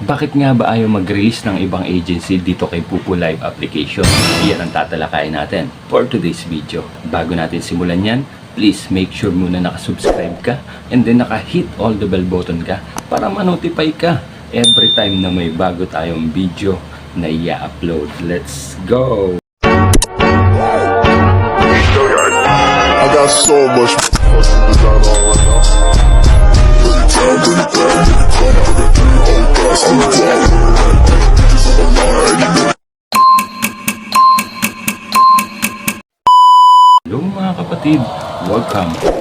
Bakit nga ba ayaw mag-release ng ibang agency dito kay Pupu Live Application? Iyan ang tatalakayin natin for today's video. Bago natin simulan yan, please make sure muna nakasubscribe ka and then naka-hit all the bell button ka para ma-notify ka every time na may bago tayong video na i-upload. Let's go! I got so much fucking design on right now. Bring it down, bring it down, bring it down, bring it down. Hello mga kapatid!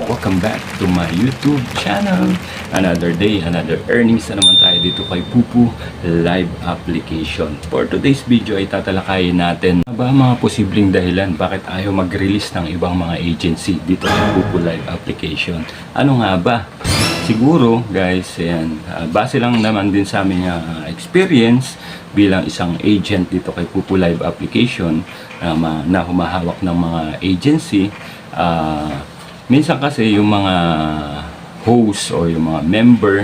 Welcome back to my YouTube channel. Another day, another earnings na naman tayo dito kay Pupu Live Application. For today's video ay tatalakayin natin ba mga posibleng dahilan bakit ayaw mag-release ng ibang mga agency dito kay Pupu Live Application. Ano nga ba? Siguro guys, ayan, base lang naman din sa aming experience bilang isang agent dito kay Pupu Live Application na humahawak ng mga agency. Minsan kasi yung mga host o yung mga member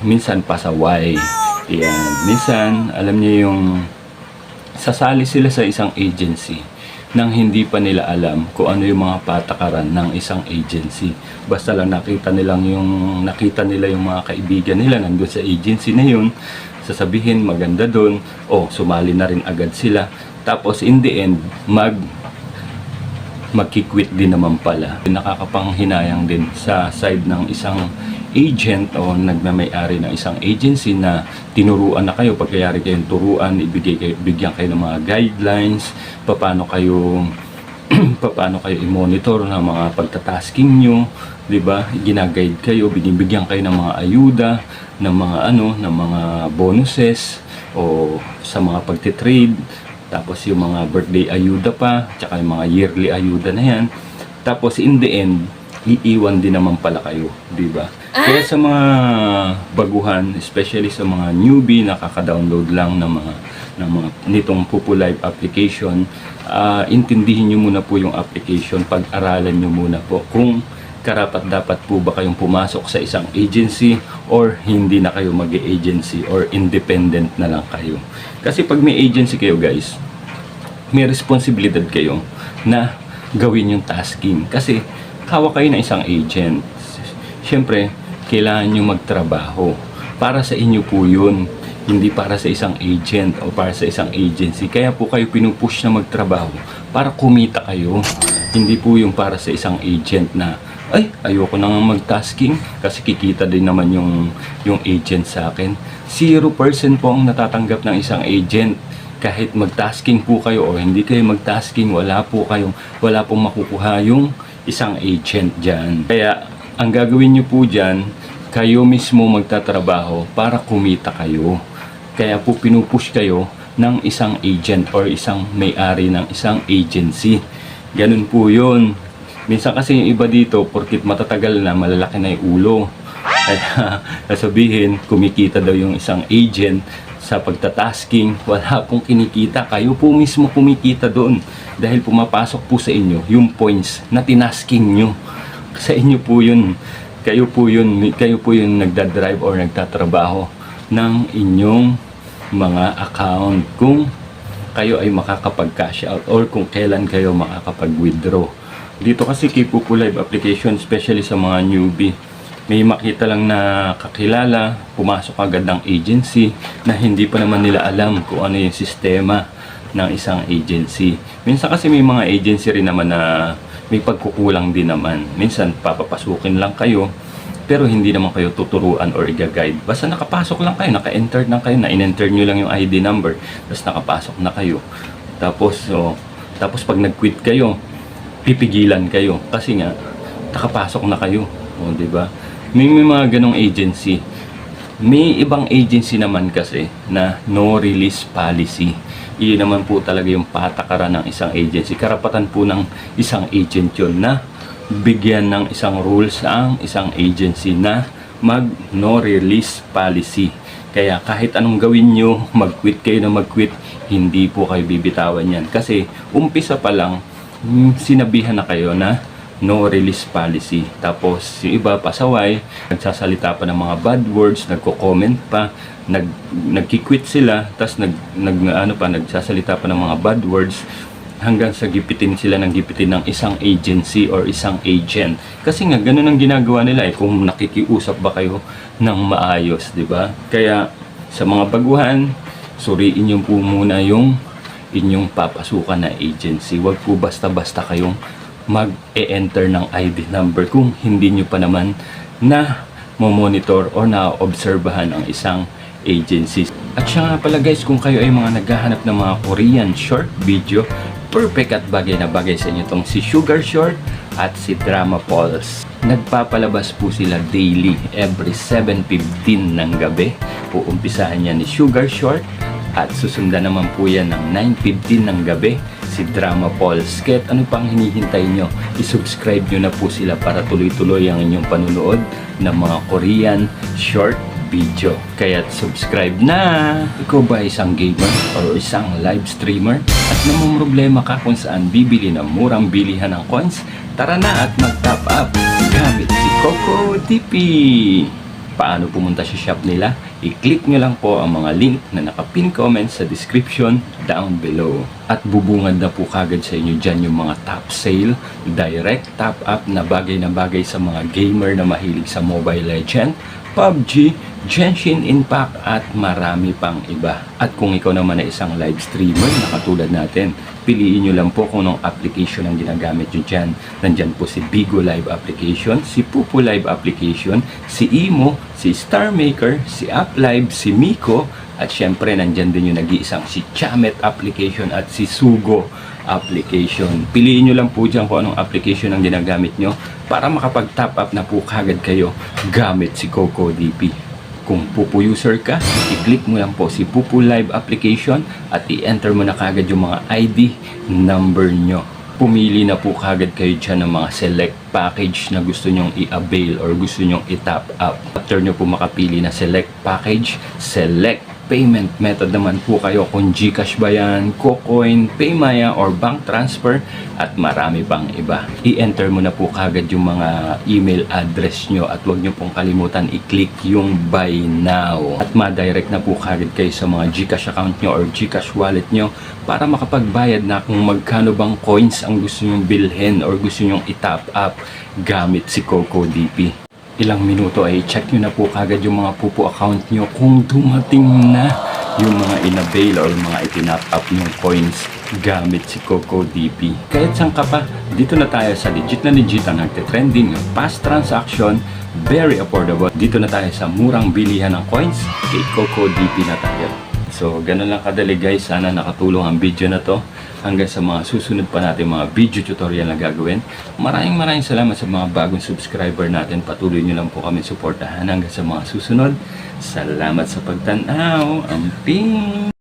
minsan pasaway. Yan. Minsan, alam niyo yung sasali sila sa isang agency nang hindi pa nila alam kung ano yung mga patakaran ng isang agency. Basta lang nakita nila yung mga kaibigan nila nandun sa agency na yun, sasabihin maganda doon, sumali na rin agad sila. Tapos in the end, magkikwit din naman pala. Nakakapanghinayang din sa side ng isang agent o nagmamay-ari ng isang agency na tinuruan na kayo, pagkayari kayong turuan, bigyan kayo ng mga guidelines, paano kayo i-monitor ng mga pagtatasking nyo, 'di ba? Ginaguide kayo, binibigyan kayo ng mga ayuda, ng mga bonuses o sa mga pagtitrade. Tapos yung mga birthday ayuda pa, tsaka yung mga yearly ayuda na yan. Tapos in the end, iiwan din naman pala kayo, di ba? Kaya sa mga baguhan, especially sa mga newbie na kaka-download lang ng mga nitong Pupu Live Application, intindihin nyo muna po yung application, pag-aralan nyo muna po kung karapat-dapat po ba kayong pumasok sa isang agency or hindi na kayo mag-agency or independent na lang kayo. Kasi pag may agency kayo guys, may responsibilidad kayo na gawin yung tasking. Kasi hawak kayo ng isang agent. Siyempre, kailangan nyo magtrabaho. Para sa inyo po yun. Hindi para sa isang agent o para sa isang agency. Kaya po kayo pinupush na magtrabaho para kumita kayo. Hindi po yung para sa isang agent na ayoko na nga mag-tasking kasi kikita din naman yung agent sa akin. 0% po ang natatanggap ng isang agent. Kahit mag-tasking po kayo o hindi kayo mag-tasking, wala pong makukuha yung isang agent dyan. Kaya ang gagawin nyo po dyan, kayo mismo magtatrabaho para kumita kayo. Kaya po pinupush kayo ng isang agent or isang may-ari ng isang agency. Ganun po yun. Minsan kasi yung iba dito, porkit matatagal na, malalaki na yung ulo. Kaya sasabihin, kumikita daw yung isang agent sa pagtatasking, wala pong kinikita. Kayo po mismo kumikita doon dahil pumapasok po sa inyo yung points na tinasking nyo. Sa inyo po yun. Kayo po yun nagdadrive or nagtatrabaho ng inyong mga account kung kayo ay makakapag-cash out or kung kailan kayo makakapag-withdraw. Dito kasi kay Pupu Live Application, especially sa mga newbie, may makita lang na kakilala, pumasok agad ng agency na hindi pa naman nila alam kung ano yung sistema ng isang agency. Minsan kasi may mga agency rin naman na may pagkukulang din naman. Minsan papapasukin lang kayo pero hindi naman kayo tuturuan or i-guide. Basta nakapasok lang kayo, naka-enter lang kayo, na-enter nyo lang yung ID number, tapos nakapasok na kayo. Tapos pag nag-quit kayo, pipigilan kayo kasi nga nakapasok na kayo. Di ba? May mga ganong agency. May ibang agency naman kasi na no release policy. Iyon naman po talaga yung patakaran ng isang agency. Karapatan po ng isang agent yun na bigyan ng isang rules ang isang agency na mag no release policy. Kaya kahit anong gawin nyo, mag-quit kayo na mag-quit, hindi po kayo bibitawan yan. Kasi umpisa pa lang, sinabihan na kayo na no release policy. Tapos yung iba pasaway, nagsasalita pa ng mga bad words, nagko-comment pa, nagki-quit sila, tapos nagsasalita pa ng mga bad words hanggang sa gipitin sila ng gipitin ng isang agency or isang agent. Kasi nga ganun ang ginagawa nila kung nakikiusap ba kayo ng maayos, di ba? Kaya sa mga baguhan, suriin niyo po muna yung inyong papasukan na agency. Huwag po basta-basta kayong mag-e-enter ng ID number kung hindi nyo pa naman na monitor or na-obserbahan ang isang agency. At siya nga pala guys, kung kayo ay mga naghahanap ng mga Korean short video, perfect at bagay na bagay sa inyo tong si Sugar Short at si Drama Pulse. Nagpapalabas po sila daily, every 7:15 ng gabi. Uumpisahan niya ni Sugar Short at susundan naman po yan ng 9:15 ng gabi si Drama Pulse. Kahit ano pang hinihintay nyo, isubscribe nyo na po sila para tuloy-tuloy ang inyong panunood ng mga Korean short video. Kaya subscribe na! Ikaw ba isang gamer o isang live streamer at namumroblema ka kung saan bibili ng murang bilihan ng coins? Tara na at mag-top up gamit si Coco DP! Paano pumunta sa shop nila? I-click nyo lang po ang mga link na nakapin comment sa description down below. At bubungad na po kagad sa inyo dyan yung mga top sale, direct top up na bagay sa mga gamer na mahilig sa Mobile Legend, PUBG, Genshin Impact at marami pang iba. At kung ikaw naman ay isang live streamer na katulad natin, piliin nyo lang po kung anong application ang ginagamit nyo dyan. Nandyan po si Bigo Live application, si Pupu Live application, si Imo, si Star Maker, si UpLive, si Miko, at syempre nandyan din yung nag-iisang si Chamet application at si Sugo application. Piliin nyo lang po dyan kung anong application ang ginagamit nyo para makapag-top up na po kagad kayo gamit si Coco DP. Kung Pupu user ka, i-click mo lang po si Pupu Live application at i-enter mo na kagad yung mga ID number nyo. Pumili na po kagad kayo dyan ng mga select package na gusto nyong i-avail or gusto nyong i-top up. After nyo po makapili na select package, select payment method naman po kayo kung GCash ba yan, Kucoin, Paymaya or bank transfer at marami pang iba. I-enter mo na po kagad yung mga email address nyo at huwag nyo pong kalimutan i-click yung buy now at ma-direct na po kagad kayo sa mga GCash account nyo or GCash wallet nyo para makapagbayad na kung magkano bang coins ang gusto nyong bilhin or gusto nyong i-top up gamit si Coco DP. Ilang minuto ay check nyo na po kagad yung mga Pupu account nyo kung dumating na yung mga in-avail or mga itinap up yung coins gamit si Coco DP. Kahit saan ka pa, dito na tayo sa legit na legit ang nagte-trending, fast transaction, very affordable. Dito na tayo sa murang bilihan ng coins, kay Coco DP na tayo. So, ganun lang kadali guys. Sana nakatulong ang video na to. Hanggang sa mga susunod pa natin mga video tutorial na gagawin. Maraming salamat sa mga bagong subscriber natin. Patuloy nyo lang po kami suportahan hanggang sa mga susunod. Salamat sa pagtanaw. Amping!